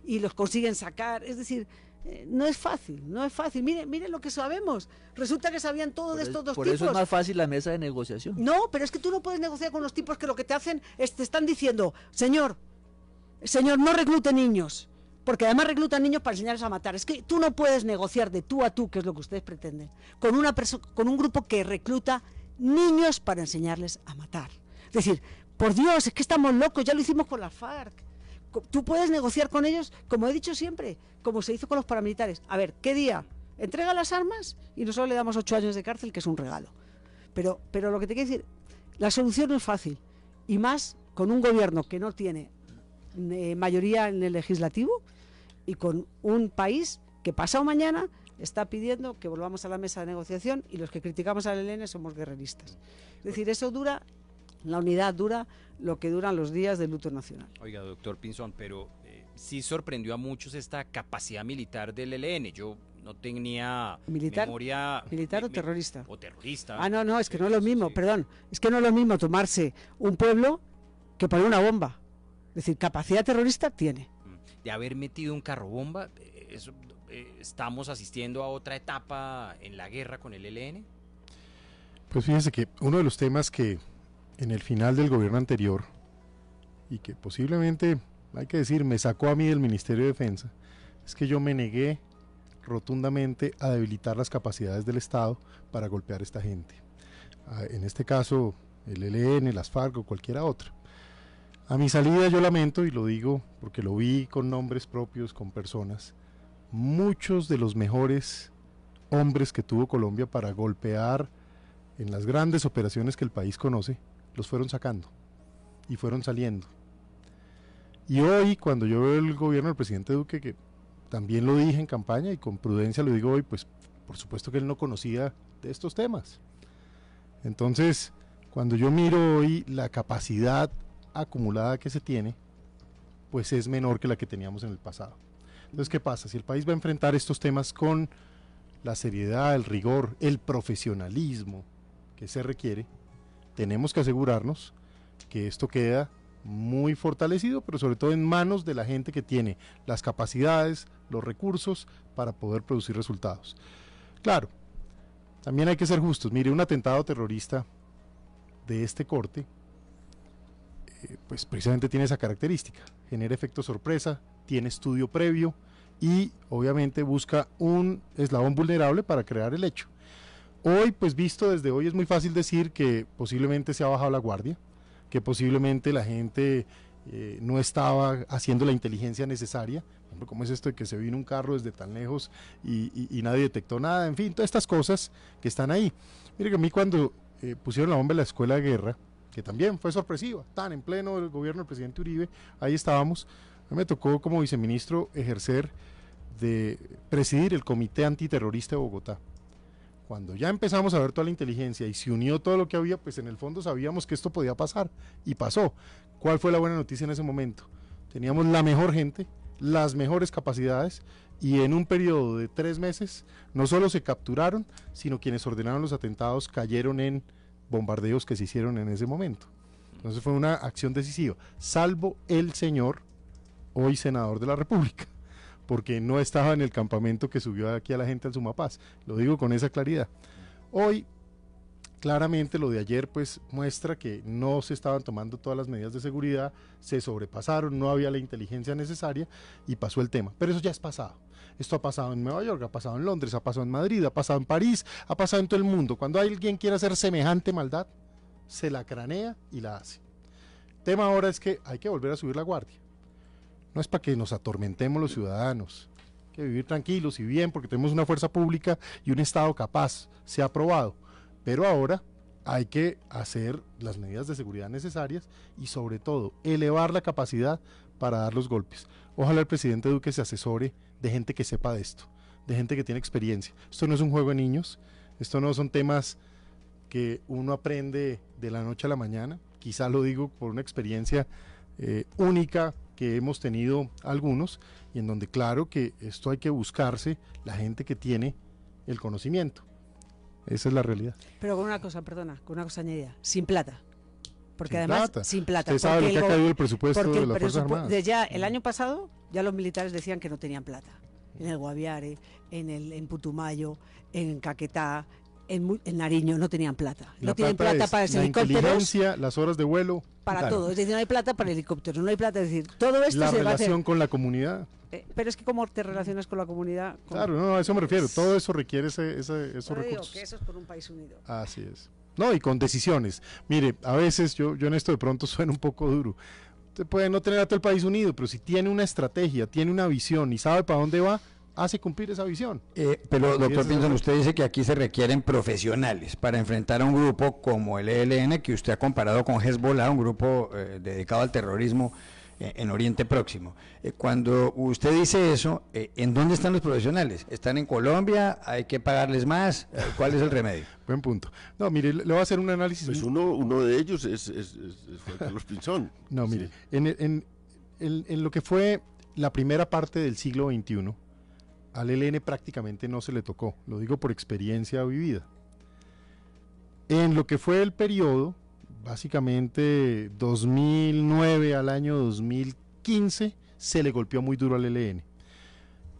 y los consiguen sacar. Es decir, no es fácil. Miren lo que sabemos. Resulta que sabían todo de estos dos tipos. Por eso es más fácil la mesa de negociación. No, pero es que tú no puedes negociar con los tipos que lo que te hacen es te están diciendo, señor, no reclute niños. Porque además reclutan niños para enseñarles a matar. Es que tú no puedes negociar de tú a tú, que es lo que ustedes pretenden, con un grupo que recluta niños para enseñarles a matar. Es decir, por Dios, es que estamos locos, ya lo hicimos con la FARC. Tú puedes negociar con ellos, como he dicho siempre, como se hizo con los paramilitares. A ver, ¿qué día? Entrega las armas y nosotros le damos 8 años de cárcel, que es un regalo. Pero lo que te quiero decir, la solución no es fácil. Y más con un gobierno que no tiene mayoría en el legislativo y con un país que pasado mañana está pidiendo que volvamos a la mesa de negociación y los que criticamos al ELN somos guerreristas. Es decir, eso dura, la unidad dura lo que duran los días de luto nacional. Oiga, doctor Pinzón, pero sí sorprendió a muchos esta capacidad militar del ELN. Yo no tenía memoria... ¿Militar o terrorista? O terrorista. Ah, no, es que no es lo mismo, perdón. Es que no es lo mismo tomarse un pueblo que poner una bomba. Es decir, capacidad terrorista tiene. De haber metido un carro bomba, ¿estamos asistiendo a otra etapa en la guerra con el ELN? Pues fíjense que uno de los temas que en el final del gobierno anterior, y que posiblemente, hay que decir, me sacó a mí del Ministerio de Defensa, es que yo me negué rotundamente a debilitar las capacidades del Estado para golpear a esta gente. En este caso, el ELN, las FARC o cualquiera otra. A mi salida yo lamento, y lo digo porque lo vi con nombres propios, con personas, muchos de los mejores hombres que tuvo Colombia para golpear en las grandes operaciones que el país conoce, los fueron sacando y fueron saliendo. Y hoy, cuando yo veo el gobierno del presidente Duque, que también lo dije en campaña y con prudencia lo digo hoy, pues por supuesto que él no conocía de estos temas. Entonces, cuando yo miro hoy la capacidad acumulada que se tiene, pues es menor que la que teníamos en el pasado. Entonces, ¿qué pasa? Si el país va a enfrentar estos temas con la seriedad, el rigor, el profesionalismo que se requiere, tenemos que asegurarnos que esto queda muy fortalecido, pero sobre todo en manos de la gente que tiene las capacidades, los recursos para poder producir resultados. Claro, también hay que ser justos. Mire, un atentado terrorista de este corte, pues precisamente tiene esa característica, genera efecto sorpresa, tiene estudio previo y obviamente busca un eslabón vulnerable para crear el hecho. Hoy, pues visto desde hoy, es muy fácil decir que posiblemente se ha bajado la guardia, que posiblemente la gente no estaba haciendo la inteligencia necesaria. ¿Cómo es esto de que se vino un carro desde tan lejos y nadie detectó nada? En fin, todas estas cosas que están ahí. Mire que a mí cuando pusieron la bomba en la escuela de guerra, que también fue sorpresiva, tan en pleno el gobierno del presidente Uribe, ahí estábamos. A mí me tocó como viceministro ejercer de presidir el Comité Antiterrorista de Bogotá. Cuando ya empezamos a ver toda la inteligencia y se unió todo lo que había, pues en el fondo sabíamos que esto podía pasar, y pasó. ¿Cuál fue la buena noticia en ese momento? Teníamos la mejor gente, las mejores capacidades, y en un periodo de 3 meses, no solo se capturaron, sino quienes ordenaron los atentados cayeron en bombardeos que se hicieron en ese momento. Entonces fue una acción decisiva, salvo el señor, hoy senador de la República, porque no estaba en el campamento que subió aquí a la gente al Sumapaz. Lo digo con esa claridad. Hoy, Claramente lo de ayer pues muestra que no se estaban tomando todas las medidas de seguridad, se sobrepasaron, no había la inteligencia necesaria y pasó el tema. Pero eso ya es pasado. Esto ha pasado en Nueva York, ha pasado en Londres, ha pasado en Madrid, ha pasado en París, ha pasado en todo el mundo. Cuando alguien quiere hacer semejante maldad, se la cranea y la hace. El tema ahora es que hay que volver a subir la guardia. No es para que nos atormentemos los ciudadanos, hay que vivir tranquilos y bien porque tenemos una fuerza pública y un Estado capaz, se ha aprobado. Pero ahora hay que hacer las medidas de seguridad necesarias y sobre todo elevar la capacidad para dar los golpes. Ojalá el presidente Duque se asesore de gente que sepa de esto, de gente que tiene experiencia. Esto no es un juego de niños, esto no son temas que uno aprende de la noche a la mañana, quizá lo digo por una experiencia única que hemos tenido algunos y en donde claro que esto hay que buscarse la gente que tiene el conocimiento. Esa es la realidad. Pero con una cosa, perdona, con una cosa añadida, sin plata. Porque sin además, plata. sin plata. Usted sabe lo que ha caído el presupuesto de las Fuerzas Armadas. De ya el año pasado, ya los militares decían que no tenían plata. En el Guaviare, en Putumayo, en Caquetá, en Nariño, no tenían plata. No tienen plata para ese helicópteros. La inteligencia, las horas de vuelo. Para todo. Es decir, no hay plata para el helicóptero, no hay plata. Es decir, todo esto la se va a hacer. relación con la comunidad. Pero es que ¿cómo te relacionas con la comunidad? Claro, no, a eso me refiero. Todo eso requiere esos recursos. Digo que eso es por un país unido. Así es. No, y con decisiones. Mire, a veces yo en esto de pronto suena un poco duro. Usted puede no tener a todo el país unido, pero si tiene una estrategia, tiene una visión y sabe para dónde va, hace cumplir esa visión. Pero doctor Pinzón, usted dice que aquí se requieren profesionales para enfrentar a un grupo como el ELN, que usted ha comparado con Hezbollah, un grupo dedicado al terrorismo en Oriente Próximo. Cuando usted dice eso, ¿en dónde están los profesionales? ¿Están en Colombia? ¿Hay que pagarles más? ¿Cuál es el remedio? Buen punto. No, mire, le voy a hacer un análisis. Pues uno de ellos es Carlos Pinzón. No, mire, sí. en lo que fue la primera parte del siglo XXI, al ELN prácticamente no se le tocó, lo digo por experiencia vivida. En lo que fue el periodo, básicamente 2009 al año 2015, se le golpeó muy duro al ELN.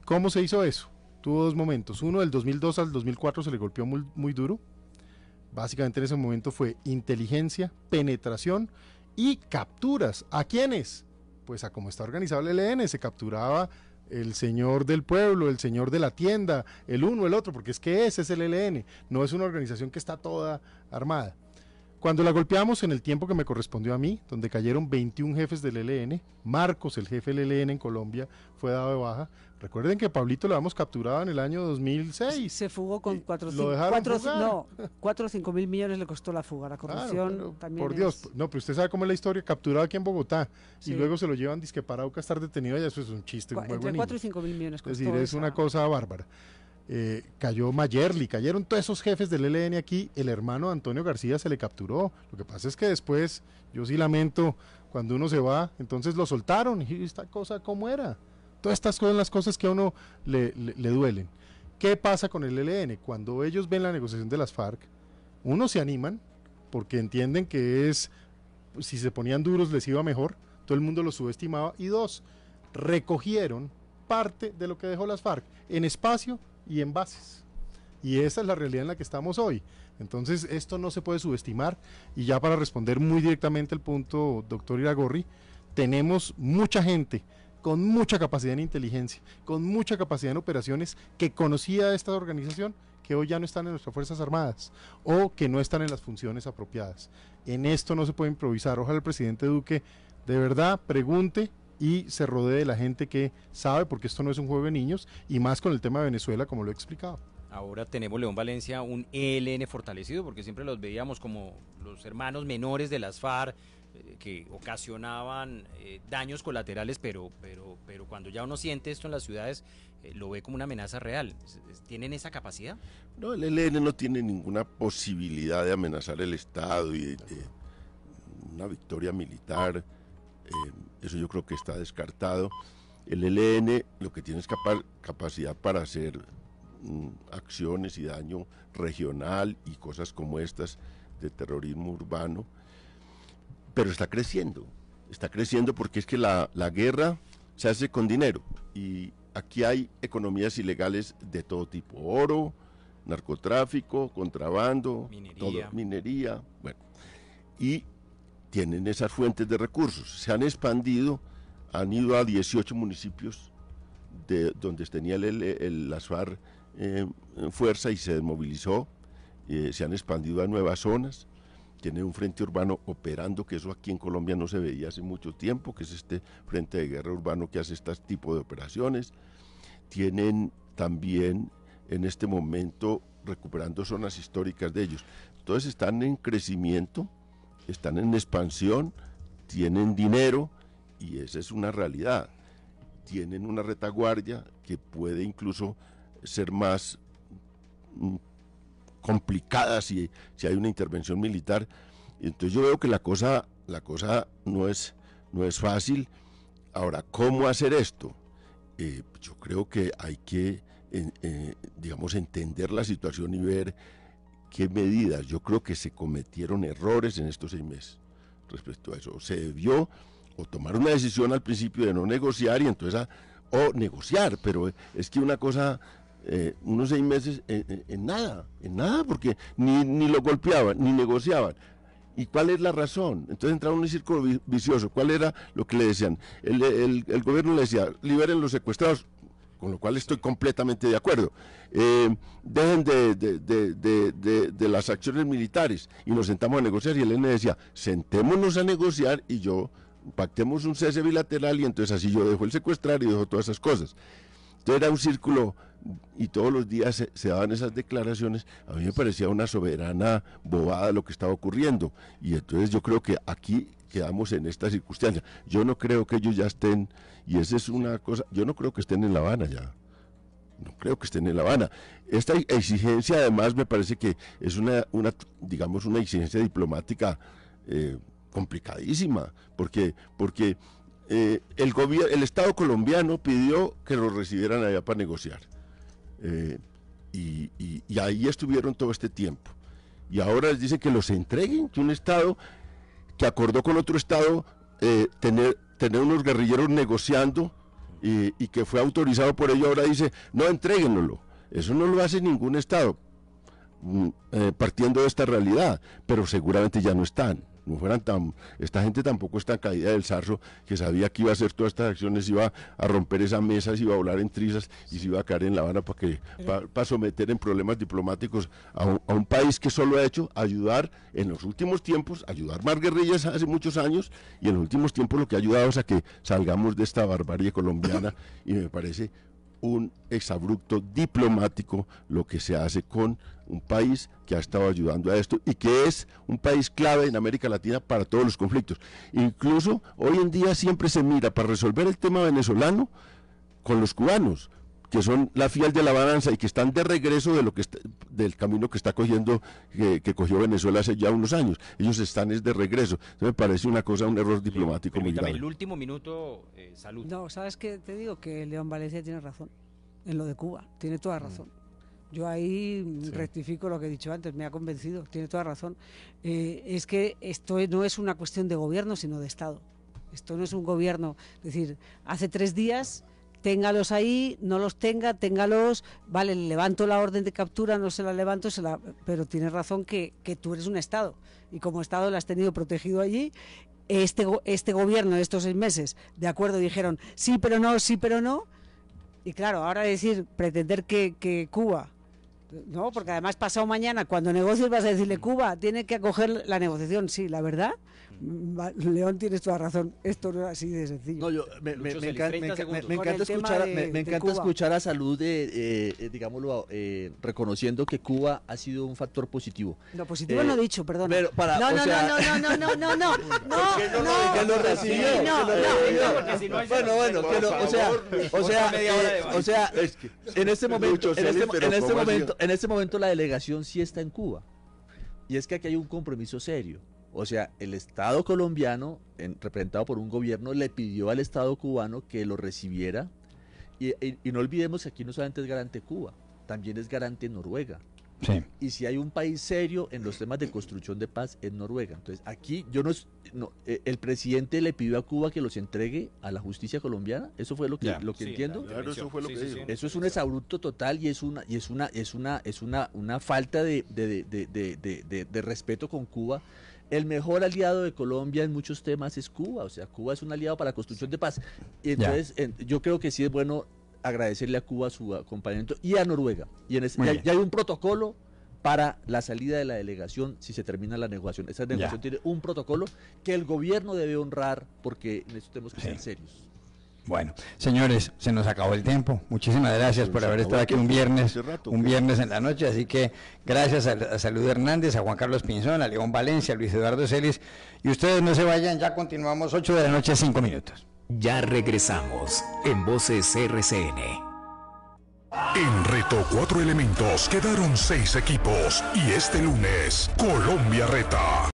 ¿Cómo se hizo eso? Tuvo dos momentos. Uno, del 2002 al 2004 se le golpeó muy duro. Básicamente en ese momento fue inteligencia, penetración y capturas. ¿A quiénes? Pues a cómo está organizado el ELN, se capturaba el señor del pueblo, el señor de la tienda, el uno, el otro, porque es que ese es el ELN, no es una organización que está toda armada. Cuando la golpeamos en el tiempo que me correspondió a mí, donde cayeron 21 jefes del ELN, Marcos, el jefe del ELN en Colombia, fue dado de baja. Recuerden que Pablito lo habíamos capturado en el año 2006. Se fugó con 4 o 5 mil millones le costó la fuga. La corrupción claro, también. Por Dios, no, pero usted sabe cómo es la historia, capturado aquí en Bogotá sí. Y luego se lo llevan disque para Arauca a estar detenido, ya eso es un chiste. Entre 4 y 5 mil millones costó. Es decir, es una cosa bárbara. Cayó Mayerly, cayeron todos esos jefes del ELN aquí, el hermano Antonio García se le capturó. Lo que pasa es que después, yo sí lamento, cuando uno se va, entonces lo soltaron, y esta cosa cómo era. Todas estas cosas son las cosas que a uno le duelen. ¿Qué pasa con el ELN? Cuando ellos ven la negociación de las FARC, uno se animan, porque entienden que si se ponían duros les iba mejor, todo el mundo los subestimaba, y dos, recogieron parte de lo que dejó las FARC en espacio y en bases, y esa es la realidad en la que estamos hoy. Entonces esto no se puede subestimar, y ya para responder muy directamente al punto, doctor Iragorri, tenemos mucha gente con mucha capacidad en inteligencia, con mucha capacidad en operaciones, que conocía esta organización, que hoy ya no están en nuestras Fuerzas Armadas, o que no están en las funciones apropiadas. En esto no se puede improvisar. Ojalá el presidente Duque de verdad pregunte y se rodee de la gente que sabe, porque esto no es un juego de niños, y más con el tema de Venezuela, como lo he explicado. Ahora tenemos, León Valencia, un ELN fortalecido, porque siempre los veíamos como los hermanos menores de las FARC, que ocasionaban daños colaterales, pero cuando ya uno siente esto en las ciudades, lo ve como una amenaza real. ¿Tienen esa capacidad? No, el ELN no tiene ninguna posibilidad de amenazar el Estado y de una victoria militar. Eso yo creo que está descartado. El ELN lo que tiene es capacidad para hacer acciones y daño regional y cosas como estas de terrorismo urbano, pero está creciendo porque es que la guerra se hace con dinero, y aquí hay economías ilegales de todo tipo: oro, narcotráfico, contrabando, Minería. todo, minería, bueno, y tienen esas fuentes de recursos. Se han expandido, han ido a 18 municipios de donde tenía las FARC fuerza y se desmovilizó, se han expandido a nuevas zonas, tienen un frente urbano operando, que eso aquí en Colombia no se veía hace mucho tiempo, que es este frente de guerra urbano que hace este tipo de operaciones. Tienen también en este momento recuperando zonas históricas de ellos. Entonces están en crecimiento, están en expansión, tienen dinero y esa es una realidad. Tienen una retaguardia que puede incluso ser más complicada si hay una intervención militar. Entonces yo veo que la cosa no es fácil. Ahora, ¿cómo hacer esto? Yo creo que hay que digamos, entender la situación y ver qué medidas. Yo creo que se cometieron errores en estos 6 meses respecto a eso. Se debió o tomar una decisión al principio de no negociar y entonces o negociar, pero es que una cosa, unos 6 meses en nada, porque ni lo golpeaban, ni negociaban. ¿Y cuál es la razón? Entonces entraron en un círculo vicioso. ¿Cuál era lo que le decían? El gobierno le decía, liberen los secuestrados, con lo cual estoy completamente de acuerdo. Dejen de las acciones militares y nos sentamos a negociar. Y el ELN decía, sentémonos a negociar y pactemos un cese bilateral y entonces así yo dejo el secuestrar y dejo todas esas cosas. Entonces era un círculo y todos los días se daban esas declaraciones. A mí me parecía una soberana bobada lo que estaba ocurriendo y entonces yo creo que aquí quedamos en esta circunstancia. Yo no creo que ellos ya estén, y esa es una cosa, yo no creo que estén en La Habana ya. No creo que estén en La Habana. Esta exigencia además me parece que es digamos, una exigencia diplomática complicadísima, porque el Estado colombiano pidió que los recibieran allá para negociar. Y ahí estuvieron todo este tiempo. Y ahora les dicen que los entreguen, que un Estado que acordó con otro Estado tener unos guerrilleros negociando y que fue autorizado por ello, ahora dice, no, entréguenlo. Eso no lo hace ningún Estado, partiendo de esta realidad, pero seguramente ya no están. No fueran esta gente tampoco está caída del zarzo, que sabía que iba a hacer todas estas acciones, iba a romper esa mesa, se iba a volar en trizas y se iba a caer en La Habana para someter en problemas diplomáticos a un país que solo ha hecho ayudar en los últimos tiempos, ayudar más guerrillas hace muchos años, y en los últimos tiempos lo que ha ayudado es a que salgamos de esta barbarie colombiana, y me parece un exabrupto diplomático lo que se hace con un país que ha estado ayudando a esto y que es un país clave en América Latina para todos los conflictos. Incluso hoy en día siempre se mira para resolver el tema venezolano con los cubanos, que son la fiel de la balanza y que están de regreso del camino que está cogiendo, que cogió Venezuela hace ya unos años. Ellos están de regreso. Entonces me parece un error diplomático muy grave. El último minuto, Salud. No, ¿sabes qué? Te digo que León Valencia tiene razón en lo de Cuba, tiene toda razón. Yo ahí rectifico lo que he dicho antes, me ha convencido, tiene toda razón. Es que esto no es una cuestión de gobierno, sino de Estado. Esto no es un gobierno, es decir, hace 3 días... téngalos ahí, no los téngalos, vale, levanto la orden de captura, no se la levanto, pero tienes razón que tú eres un Estado, y como Estado la has tenido protegido allí. Este gobierno de estos 6 meses, de acuerdo, dijeron sí pero no, y claro, ahora pretender que Cuba, no, porque además pasado mañana, cuando negocies vas a decirle Cuba tiene que acoger la negociación, sí, la verdad, León, tienes toda razón, esto no es así de sencillo. No, me encanta escuchar a Salud, digámoslo, reconociendo que Cuba ha sido un factor positivo. No, positivo no he dicho, perdón. Pero no, en este momento la delegación sí está en Cuba, y es que aquí hay un compromiso serio. O sea, el Estado colombiano, representado por un gobierno, le pidió al Estado cubano que lo recibiera. Y no olvidemos que aquí no solamente es garante Cuba, también es garante Noruega. Sí. Y si hay un país serio en los temas de construcción de paz, es Noruega. Entonces, aquí el presidente le pidió a Cuba que los entregue a la justicia colombiana. Eso fue lo que entiendo. Claro, eso fue lo que dijo. Eso es un exabrupto total y es una falta de respeto con Cuba. El mejor aliado de Colombia en muchos temas es Cuba. O sea, Cuba es un aliado para la construcción de paz. Y entonces, yo creo que sí es bueno agradecerle a Cuba su acompañamiento y a Noruega. Y ya hay un protocolo para la salida de la delegación si se termina la negociación. Esa negociación tiene un protocolo que el gobierno debe honrar porque en esto tenemos que ser serios. Bueno, señores, se nos acabó el tiempo. Muchísimas gracias por haber estado aquí un viernes en la noche. Así que gracias a Salud Hernández, a Juan Carlos Pinzón, a León Valencia, a Luis Eduardo Celis. Y ustedes no se vayan, ya continuamos 8 de la noche, 5 minutos. Ya regresamos en Voces RCN. En Reto 4 Elementos quedaron 6 equipos y este lunes Colombia reta.